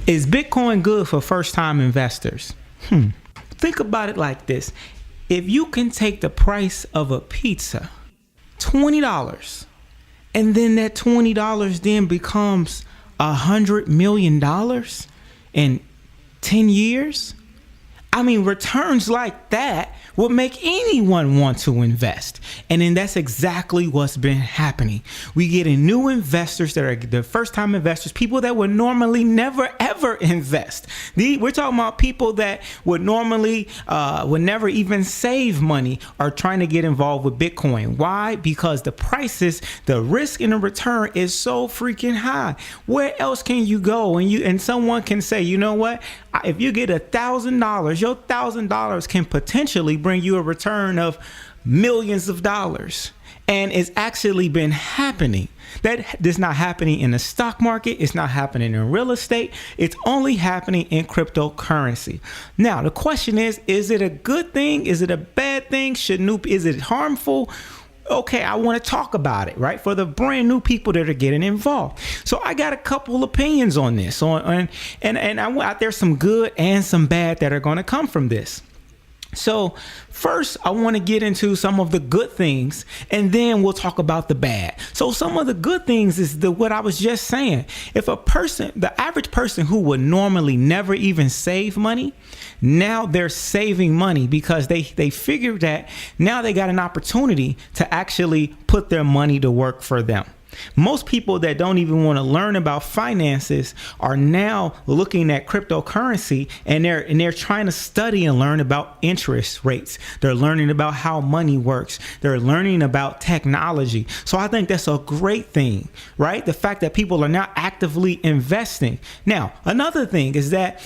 Is Bitcoin good for first-time investors? Think about it like this. If you can take the price of a pizza, $20, and then that $20 then becomes $100 million in 10 years, I mean, returns like that would make anyone want to invest. And then that's exactly what's been happening. We getting new investors that are the first time investors, people that would normally never, ever invest. We're talking about people that would normally would never even save money are trying to get involved with Bitcoin. Why? Because the prices, the risk and the return is so freaking high. Where else can you go? And someone can say, you know what? If you get $1,000, your $1,000 can potentially bring you a return of millions of dollars. And it's actually been happening. That is not happening in the stock market. It's not happening in real estate. It's only happening in cryptocurrency. Now, the question is it a good thing? Is it a bad thing? Is it harmful? Okay, I want to talk about it, right? For the brand new people that are getting involved. So I got a couple opinions on this. And there's some good and some bad that are going to come from this. So first, I want to get into some of the good things, and then we'll talk about the bad. So some of the good things is what I was just saying. If a person, the average person who would normally never even save money, now they're saving money because they figured that now they got an opportunity to actually put their money to work for them. Most people that don't even want to learn about finances are now looking at cryptocurrency and they're trying to study and learn about interest rates. They're learning about how money works. They're learning about technology. So I think that's a great thing, right? The fact that people are now actively investing. Now, another thing is that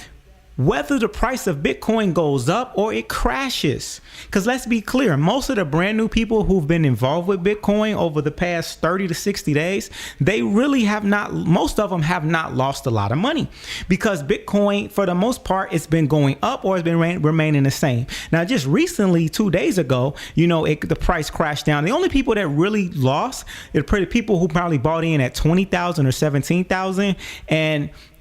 whether the price of Bitcoin goes up or it crashes, because let's be clear, most of the brand new people who've been involved with Bitcoin over the past 30 to 60 days, they really have not, most of them have not lost a lot of money because Bitcoin, for the most part, it's been going up or it's been remaining the same. Now, just recently, 2 days ago, the price crashed down. The only people that really lost are people who probably bought in at 20,000 or 17,000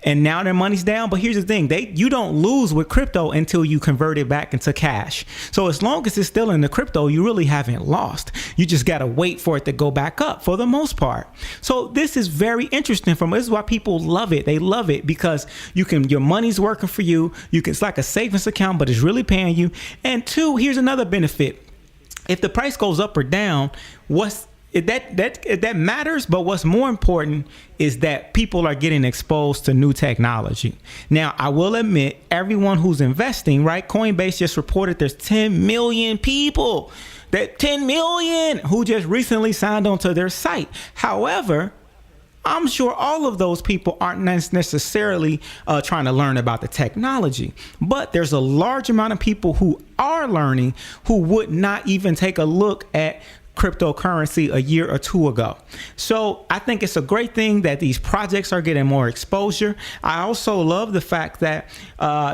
and now their money's down. But here's the thing, you don't lose with crypto until you convert it back into cash. So as long as it's still in the crypto, you really haven't lost. You just got to wait for it to go back up for the most part. So this is very interesting. This is why people love it. They love it because your money's working for you. It's like a savings account, but it's really paying you. And two, here's another benefit. If the price goes up or down, that matters, but what's more important is that people are getting exposed to new technology. Now, I will admit, everyone who's investing, right? Coinbase just reported there's 10 million people, that 10 million who just recently signed onto their site. However, I'm sure all of those people aren't necessarily trying to learn about the technology, but there's a large amount of people who are learning who would not even take a look at cryptocurrency a year or two ago. So I think it's a great thing that these projects are getting more exposure. I also love the fact that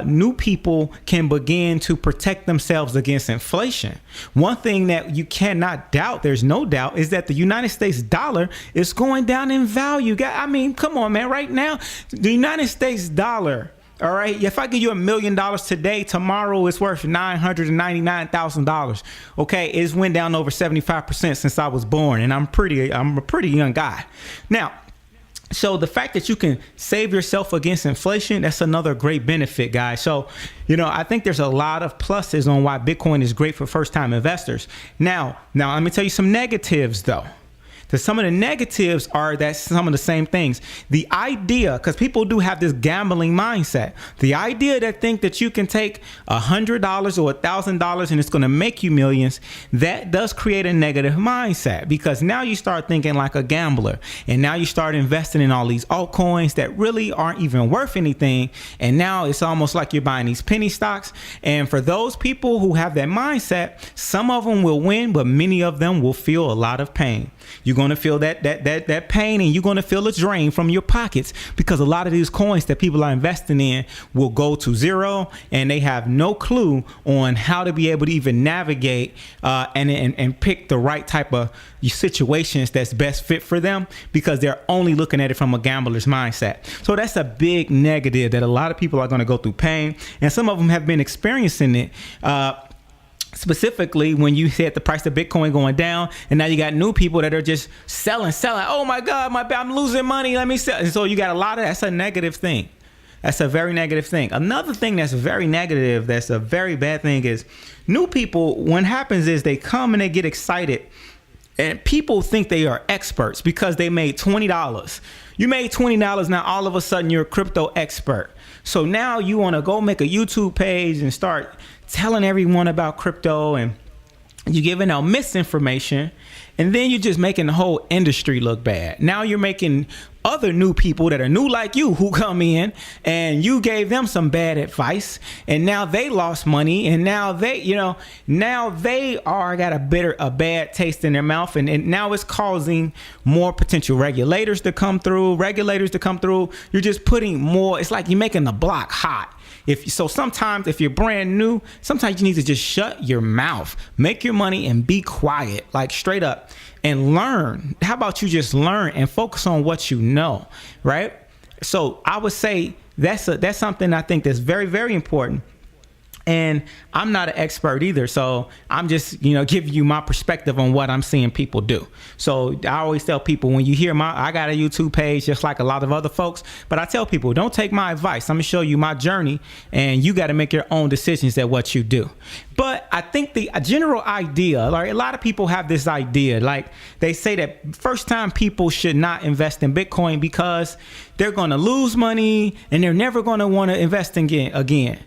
new people can begin to protect themselves against inflation. One thing that you cannot doubt, there's no doubt, is that the United States dollar is going down in value. I mean, come on, man. Right now, the United States dollar, all right, if I give you $1 million today, tomorrow it's worth $999,000. Okay, it's went down over 75% since I was born, and I'm a pretty young guy. Now, so the fact that you can save yourself against inflation, that's another great benefit, guys. So, I think there's a lot of pluses on why Bitcoin is great for first-time investors. Now, let me tell you some negatives, though. Some of the negatives are that some of the same things. The idea, because people do have this gambling mindset, the idea that think that you can take $100 or $1,000 and it's going to make you millions, that does create a negative mindset because now you start thinking like a gambler and now you start investing in all these altcoins that really aren't even worth anything. And now it's almost like you're buying these penny stocks. And for those people who have that mindset, some of them will win, but many of them will feel a lot of pain. You're you're going to feel that pain, and you're going to feel a drain from your pockets, because a lot of these coins that people are investing in will go to zero, and they have no clue on how to be able to even navigate and pick the right type of situations that's best fit for them, because they're only looking at it from a gambler's mindset. So that's a big negative, that a lot of people are going to go through pain, and some of them have been experiencing it. Specifically when you hit the price of Bitcoin going down, and now you got new people that are just selling. Oh my God, I'm losing money. Let me sell. And so you got a lot of that's a negative thing. That's a very negative thing. Another thing that's very negative, that's a very bad thing, is new people. What happens is they come and they get excited, and people think they are experts because they made $20. You made $20. Now all of a sudden you're a crypto expert. So now you want to go make a YouTube page and start telling everyone about crypto, and you're giving out misinformation, and then you're just making the whole industry look bad. Now you're making other new people that are new like you, who come in and you gave them some bad advice, and now they lost money, and now they are got a bad taste in their mouth, and now it's causing more potential regulators to come through. You're just putting more. It's like you're making the block hot. Sometimes if you're brand new, sometimes you need to just shut your mouth, make your money, and be quiet, like straight up, and learn. How about you just learn and focus on what you know, right? So I would say that's something I think that's very, very important. And I'm not an expert either, so I'm just, giving you my perspective on what I'm seeing people do. So I always tell people, when you hear I got a YouTube page just like a lot of other folks, but I tell people, don't take my advice. I'm gonna show you my journey, and you got to make your own decisions at what you do. But I think the general idea, like a lot of people have this idea, like they say that first time people should not invest in Bitcoin because they're going to lose money and they're never going to want to invest again.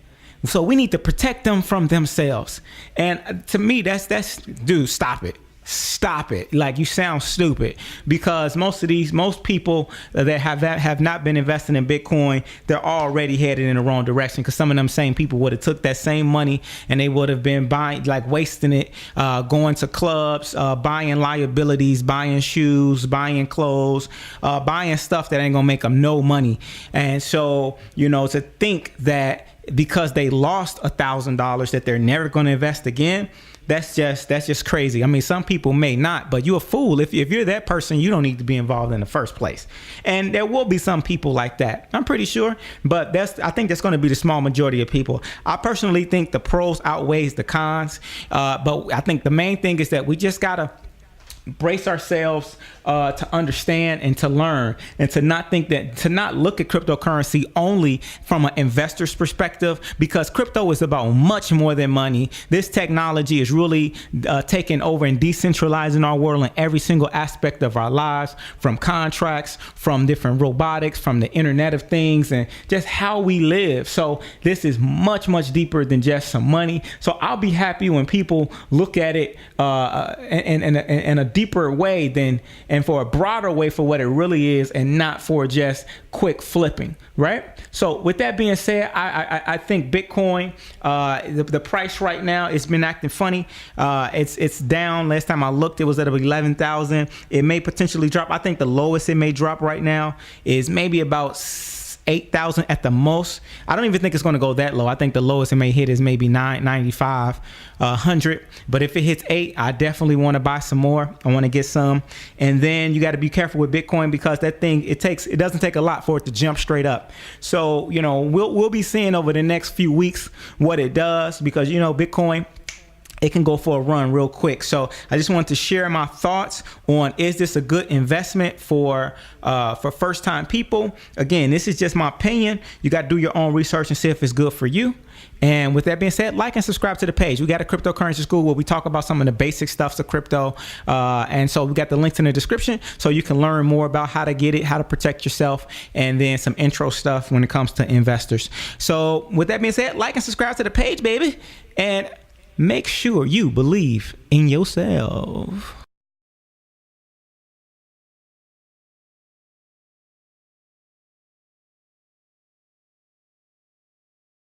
So we need to protect them from themselves. And to me, that's dude, stop it. Like, you sound stupid, because most people that have not been investing in Bitcoin, they're already headed in the wrong direction, because some of them same people would have took that same money and they would have been wasting it, going to clubs, buying liabilities, buying shoes, buying clothes, buying stuff that ain't gonna make them no money. And so, to think that because they lost $1,000 that they're never going to invest again, that's just crazy. I mean, some people may not, but you're a fool. If you're that person, you don't need to be involved in the first place. And there will be some people like that, I'm pretty sure, but I think that's going to be the small majority of people. I personally think the pros outweighs the cons, but I think the main thing is that we just gotta brace ourselves to understand and to learn, and to not look at cryptocurrency only from an investor's perspective, because crypto is about much more than money. This technology is really taking over and decentralizing our world in every single aspect of our lives, from contracts, from different robotics, from the Internet of Things, and just how we live. So this is much, much deeper than just some money. So I'll be happy when people look at it in a deeper way and for a broader way for what it really is, and not for just quick flipping, right? So with that being said, I think Bitcoin, the price right now, it's been acting funny. It's down. Last time I looked, it was at 11,000. It may potentially drop. I think the lowest it may drop right now is maybe about 8,000 at the most. I don't even think it's going to go that low. I think the lowest it may hit is maybe 995, 100. But if it hits 8, I definitely want to buy some more. I want to get some. And then you got to be careful with Bitcoin, because that thing, it doesn't take a lot for it to jump straight up. So, we'll be seeing over the next few weeks what it does, because, Bitcoin, it can go for a run real quick. So I just wanted to share my thoughts on, is this a good investment for first time people? Again, this is just my opinion. You got to do your own research and see if it's good for you. And with that being said, like and subscribe to the page. We got a cryptocurrency school where we talk about some of the basic stuffs of crypto. And so we got the links in the description, so you can learn more about how to get it, how to protect yourself, and then some intro stuff when it comes to investors. So with that being said, like and subscribe to the page, baby. And make sure you believe in yourself.